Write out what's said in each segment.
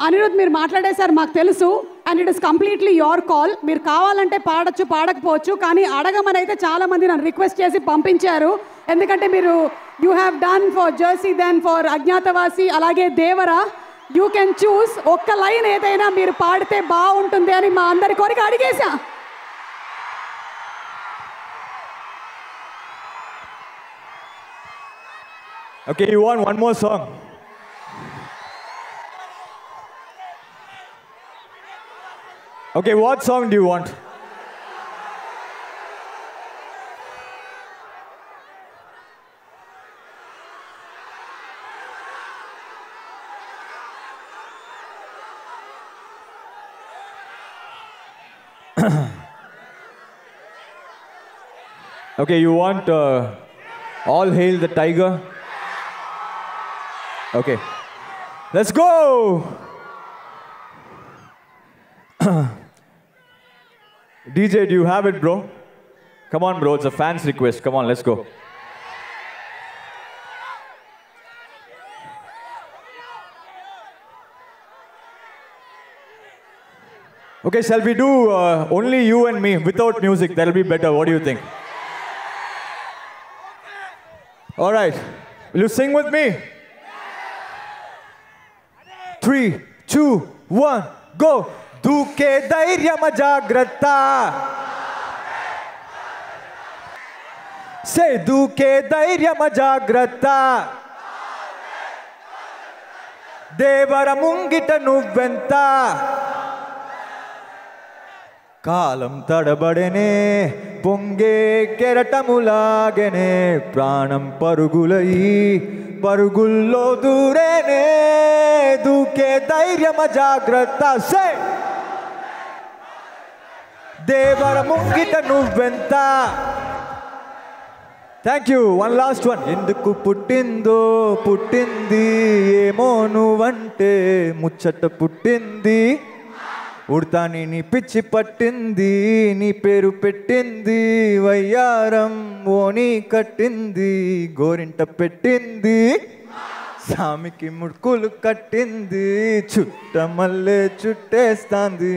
అనిరుద్ మీరు మాట్లాడేశారు మాకు తెలుసు and it is completely your call. మీరు కావాలంటే పాడొచ్చు పాడకపోవచ్చు, కానీ అడగమని అయితే చాలామంది నన్ను రిక్వెస్ట్ చేసి పంపించారు. ఎందుకంటే మీరు you have done for Jersey then for Agnyaathavaasi అలాగే దేవరా. యూ కెన్ చూస్ ఒక్క లైన్ ఏదైనా మీరు పాడితే బాగుంటుంది అని మా అందరి కోరిక అడిగేశా. Okay, you want one more song? Okay, what song do you want? Okay, you want All Hail the Tiger? Okay, let's go! DJ, do you have it, bro? Come on, bro, it's a fan's request. Come on, let's go. Okay, shall we do only you and me without music? That'll be better. What do you think? All right, will you sing with me? 3, 2, 1, go! దూకే ధైర్యమ జాగ్రత్త సే దూకే ధైర్యమ జాగ్రత్త దేవర ముంగిట నువ్వెంత కాలం తడబడెనే పొంగే కెరటములాగెనే ప్రాణం పరుగులయి పరుగుల్లో దూరేనే దూకే ధైర్యమ జాగ్రత్త సే దేవర ముంగిట నువ్వెంత. Thank you. One last one. ఎందుకు పుట్టిందో పుట్టింది ఏమో నువ్వంటే ముచ్చట పుట్టింది ఉడతాని నీ పిచ్చి పట్టింది నీ పేరు పెట్టింది వయ్యారం ఓని కట్టింది గోరింట పెట్టింది సామికి ముడుకులు కట్టింది చుట్టమల్లే చుట్టేస్తాంది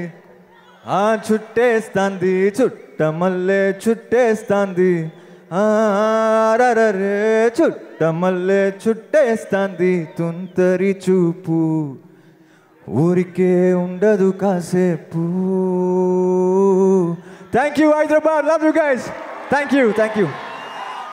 చుట్టేస్తాంది చుట్టమల్లే చుట్టేస్తాంది రరే చుట్టమల్లే చుట్టేస్తాంది తుంతరి చూపు ఊరికే ఉండదు కాసేపు. Thank you Hyderabad. Love you guys. Thank you.